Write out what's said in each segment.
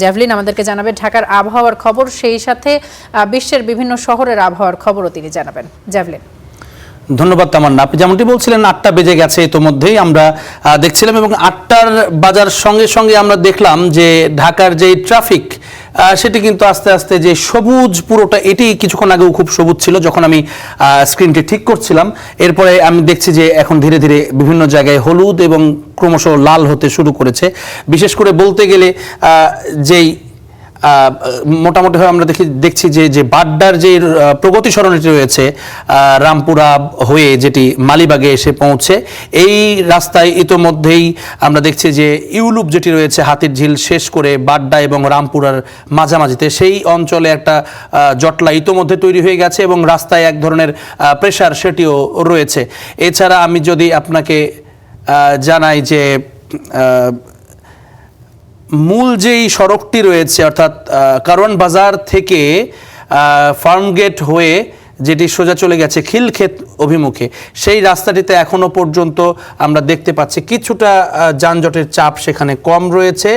Javelin আমাদেরকে জানাবেন ঢাকার আবহাওয়ার খবর, সেই সাথে বিশ্বের বিভিন্ন শহরের আবহাওয়ার খবরও তিনি জানাবেন। জ্যাভলিন। ধন্যবাদ তামান্না। আপনি যেমনটি বলছিলেন 8টা বেজে গেছে, ইতোমধ্যেই আমরা দেখছিলাম এবং 8টার বাজার সঙ্গে সঙ্গে আমরা দেখলাম যে ঢাকার যে ট্রাফিক সেটি কিন্তু আস্তে আস্তে যে সবুজ পুরোটা, এটি কিছুক্ষণ আগেও খুব সবুজ ছিল যখন আমি স্ক্রিনটি ঠিক করছিলাম। এরপরে আমি দেখছি যে এখন ধীরে ধীরে বিভিন্ন জায়গায় হলুদ এবং ক্রমশ লাল হতে শুরু করেছে। বিশেষ করে বলতে গেলে যেই মোটামুটিভাবে আমরা দেখছি যে বাড্ডার যে প্রগতি সরণিটি রয়েছে রামপুরা হয়ে, যেটি মালিবাগে এসে পৌঁছে, এই রাস্তায় ইতোমধ্যেই আমরা দেখছি যে ইউলুপ যেটি রয়েছে হাতির ঝিল শেষ করে বাড্ডা এবং রামপুরার মাঝামাঝিতে, সেই অঞ্চলে একটা জটলা ইতোমধ্যে তৈরি হয়ে গেছে এবং রাস্তায় এক ধরনের প্রেসার সেটিও রয়েছে। এছাড়া আমি যদি আপনাকে জানাই যে মূল যেই সড়কটি রয়েছে অর্থাৎ কারওয়ান বাজার থেকে ফার্মগেট হয়ে যেটি সোজা চলে গেছে খিলক্ষেত অভিমুখে, সেই রাস্তাটিতে এখনো পর্যন্ত আমরা দেখতে পাচ্ছি কিছুটা যানজটের চাপ সেখানে কম রয়েছে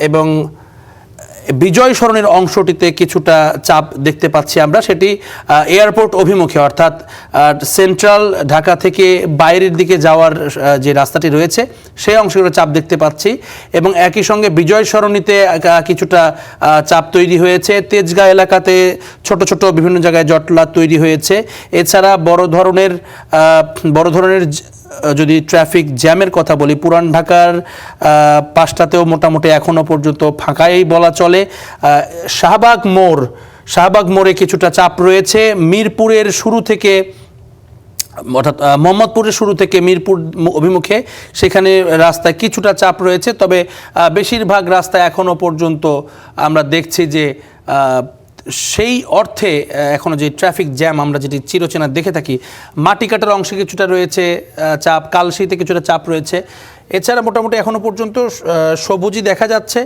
এবং বিজয় সরণির অংশটিতে কিছুটা চাপ দেখতে পাচ্ছি আমরা, সেটি এয়ারপোর্ট অভিমুখে অর্থাৎ সেন্ট্রাল ঢাকা থেকে বাইরের দিকে যাওয়ার যে রাস্তাটি রয়েছে সেই অংশগুলো চাপ দেখতে পাচ্ছি এবং একই সঙ্গে বিজয় সরণিতে কিছুটা চাপ তৈরি হয়েছে। তেজগাঁ এলাকাতে ছোট ছোট বিভিন্ন জায়গায় জটলা তৈরি হয়েছে। এছাড়া বড় ধরনের যদি ট্রাফিক জ্যামের কথা বলি, পুরান ঢাকার পাঁচটাতেও মোটামুটি এখনও পর্যন্ত ফাঁকাই বলা চলে। শাহবাগ মোড়ে কিছুটা চাপ রয়েছে। মিরপুরের শুরু থেকে অর্থাৎ মোহাম্মদপুরের শুরু থেকে মিরপুর অভিমুখে সেখানে রাস্তায় কিছুটা চাপ রয়েছে, তবে বেশিরভাগ রাস্তায় এখনও পর্যন্ত আমরা দেখছি যে সেই অর্থে এখনও যে ট্রাফিক জ্যাম আমরা যেটি চিরচেনা দেখে থাকি, মাটিকাটার অংশে কিছুটা রয়েছে চাপ, কালশিতে কিছুটা চাপ রয়েছে। এছাড়া মোটামুটি এখনও পর্যন্ত সবুজই দেখা যাচ্ছে।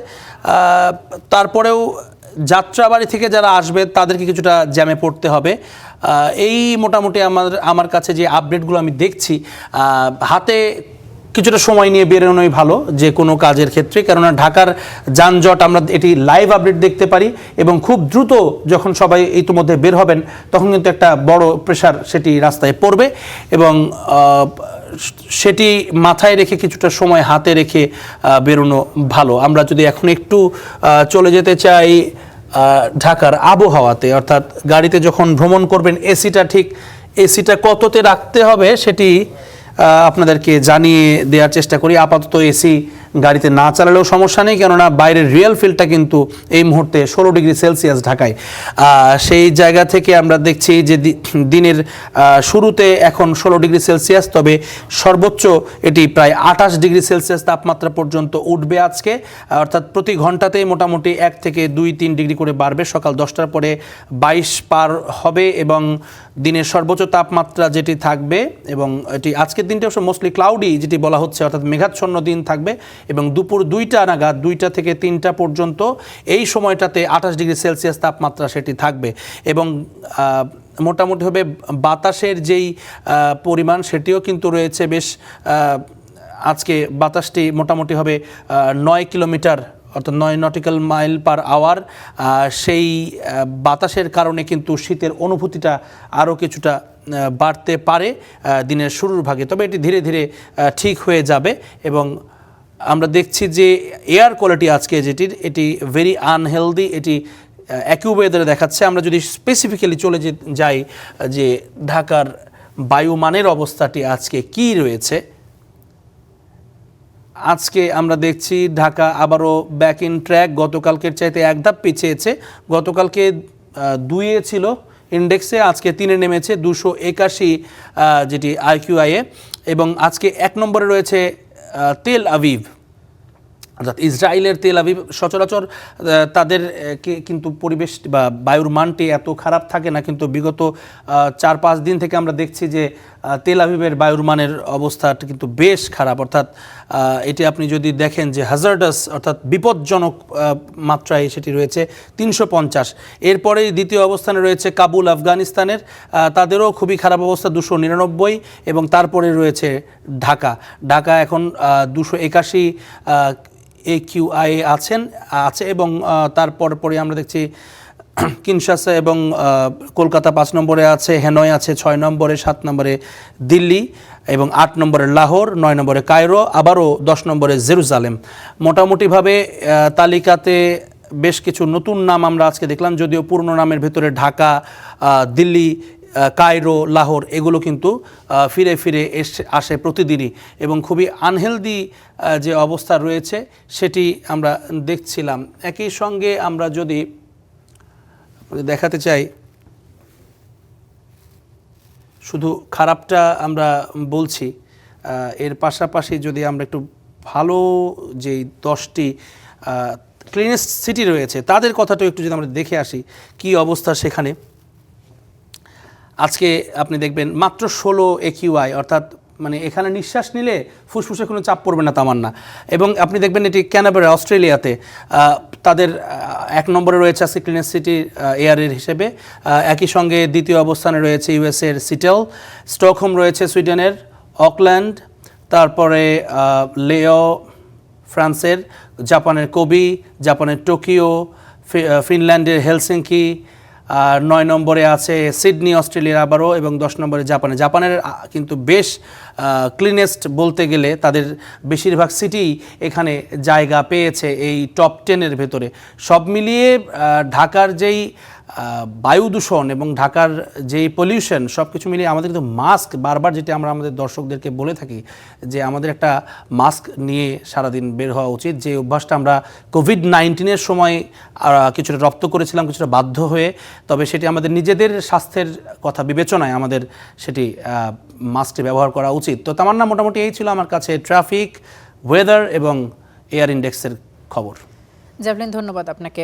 তারপরেও যাত্রাবাড়ি থেকে যারা আসবে তাদেরকে কিছুটা জ্যামে পড়তে হবে। এই মোটামুটি আমার কাছে যে আপডেটগুলো আমি দেখছি, হাতে কিছুটা সময় নিয়ে বেরোনোই ভালো যে কোনো কাজের ক্ষেত্রে, কেননা ঢাকার যানজট আমরা এটি লাইভ আপডেট দেখতে পারি এবং খুব দ্রুত যখন সবাই ইতিমধ্যে বের হবেন তখন কিন্তু একটা বড় প্রেশার সেটি রাস্তায় পড়বে এবং সেটি মাথায় রেখে কিছুটা সময় হাতে রেখে বেরোনো ভালো। আমরা যদি এখন একটু চলে যেতে চাই ঢাকার আবহাওয়াতে, অর্থাৎ গাড়িতে যখন ভ্রমণ করবেন এসিটা কততে রাখতে হবে সেটি আপনাদেরকে জানিয়ে দেওয়ার চেষ্টা করি। আপাতত এসি গাড়িতে না চালালেও সমস্যা নেই, কেননা বাইরের রিয়েল ফিলটা কিন্তু এই মুহূর্তে 16 ডিগ্রি সেলসিয়াস ঢাকায়। সেই জায়গা থেকে আমরা দেখছি যে দিনের শুরুতে এখন 16 ডিগ্রি সেলসিয়াস, তবে সর্বোচ্চ এটি প্রায় 28 ডিগ্রি সেলসিয়াস তাপমাত্রা পর্যন্ত উঠবে আজকে, অর্থাৎ প্রতি ঘন্টাতেই মোটামুটি 1 থেকে 2-3 ডিগ্রি করে বাড়বে। সকাল 10টার পরে 22 পার হবে এবং দিনের সর্বোচ্চ তাপমাত্রা যেটি থাকবে, এবং এটি আজকের দিনটা অবশ্য মোস্টলি ক্লাউডি যেটি বলা হচ্ছে, অর্থাৎ মেঘাচ্ছন্ন দিন থাকবে এবং দুপুর 2টা নাগাদ 2টা থেকে 3টা পর্যন্ত এই সময়টাতে 28 ডিগ্রি সেলসিয়াস তাপমাত্রা সেটি থাকবে এবং মোটামুটিভাবে বাতাসের যেই পরিমাণ সেটিও কিন্তু রয়েছে বেশ, আজকে বাতাসটি মোটামুটি হবে 9 কিলোমিটার অর্থাৎ 9 নটিক্যাল মাইল পার আওয়ার। সেই বাতাসের কারণে কিন্তু শীতের অনুভূতিটা আরও কিছুটা বাড়তে পারে দিনের শুরুর ভাগে, তবে এটি ধীরে ধীরে ঠিক হয়ে যাবে এবং আমরা দেখছি যে এয়ার কোয়ালিটি আজকে এটি ভেরি আনহেলদি, এটি অ্যাকিউওয়েদারে দেখাচ্ছে। আমরা যদি স্পেসিফিক্যালি চলে যাই যে ঢাকার বায়ুমানের অবস্থাটি আজকে কি রয়েছে, আজকে আমরা দেখছি ঢাকা আবারও ব্যাক ইন ট্র্যাক, গতকালকের চাইতে এক ধাপ পিছিয়েছে। গতকালকে 2-এ ছিল ইন্ডেক্সে, আজকে 3-এ নেমেছে, 281 যেটি আইকিউআইয়ে, এবং আজকে 1 নম্বরে রয়েছে তেল আভিভ, অর্থাৎ ইসরায়েলের তেল আভিভ। সচরাচর তাদের কিন্তু পরিবেশ বা বায়ুর মানটি এত খারাপ থাকে না, কিন্তু বিগত 4-5 দিন থেকে আমরা দেখছি যে তেল আভিভের বায়ুর মানের অবস্থাটা কিন্তু বেশ খারাপ, অর্থাৎ এটি আপনি যদি দেখেন যে হ্যাজার্ডাস অর্থাৎ বিপজ্জনক মাত্রায় সেটি রয়েছে 350। এরপরেই দ্বিতীয় অবস্থানে রয়েছে কাবুল আফগানিস্তানের, তাদেরও খুবই খারাপ অবস্থা 299, এবং তারপরে রয়েছে ঢাকা এখন 281 AQI আছে এবং তারপর পরে আমরা দেখছি কিনশাসা এবং কলকাতা 5 নম্বরে আছে, হ্যানয় আছে 6 নম্বরে, 7 নম্বরে দিল্লি এবং 8 নম্বরে লাহোর, 9 নম্বরে কায়রো, আবারও 10 নম্বরে জেরুজালেম। মোটামুটিভাবে তালিকাতে বেশ কিছু নতুন নাম আমরা আজকে দেখলাম, যদিও পুরনো নামের ভেতরে ঢাকা, দিল্লি, কায়রো, লাহোর এগুলো কিন্তু ফিরে ফিরে আসে প্রতিদিনই এবং খুবই আনহেলদি যে অবস্থা রয়েছে সেটি আমরা দেখছিলাম। একই সঙ্গে আমরা যদি দেখাতে চাই, শুধু খারাপটা আমরা বলছি, এর পাশাপাশি যদি আমরা একটু ভালো যেই 10টি ক্লিনেস্ট সিটি রয়েছে তাদের কথাটাও একটু যদি আমরা দেখে আসি কি অবস্থা সেখানে। আজকে আপনি দেখবেন মাত্র 16 AQI, অর্থাৎ মানে এখানে নিঃশ্বাস নিলে ফুসফুসে কোনো চাপ পড়বে না তামান না। এবং আপনি দেখবেন এটি ক্যানবেরা অস্ট্রেলিয়াতে, তাদের 1 নম্বরে রয়েছে আজকে ক্লিনেস্ট সিটি এয়ারের হিসেবে। একই সঙ্গে দ্বিতীয় অবস্থানে রয়েছে ইউএসএর সিটেল, স্টকহোম রয়েছে সুইডেনের, অকল্যান্ড, তারপরে লেও ফ্রান্সের, জাপানের কোবি, জাপানের টোকিও, ফিনল্যান্ডের হেলসিঙ্কি, আর 9 নম্বরে আছে সিডনি অস্ট্রেলিয়ার আবারও, এবং 10 নম্বরে জাপানের কিন্তু বেশ ক্লিনেস্ট বলতে গেলে তাদের বেশিরভাগ সিটি এখানে জায়গা পেয়েছে এই টপ 10-এর ভেতরে। সব মিলিয়ে ঢাকার যেই বায়ু দূষণ এবং ঢাকার যেই পলিউশন সব কিছু মিলিয়ে আমাদের কিন্তু মাস্ক, বারবার যেটা আমরা আমাদের দর্শকদেরকে বলে থাকি যে আমাদের একটা মাস্ক নিয়ে সারাদিন বের হওয়া উচিত, যে অভ্যাসটা আমরা কোভিড-19-এর সময় কিছুটা রপ্ত করেছিলাম, কিছুটা বাধ্য হয়ে, তবে সেটি আমাদের নিজেদের স্বাস্থ্যের কথা বিবেচনায় আমাদের সেটি মাস্কটি ব্যবহার করা উচিত। তো তামান্না, মোটামুটি এই ছিল আমার কাছে ট্রাফিক, ওয়েদার এবং এয়ার ইন্ডেক্সের খবর। জাভলিন, ধন্যবাদ আপনাকে।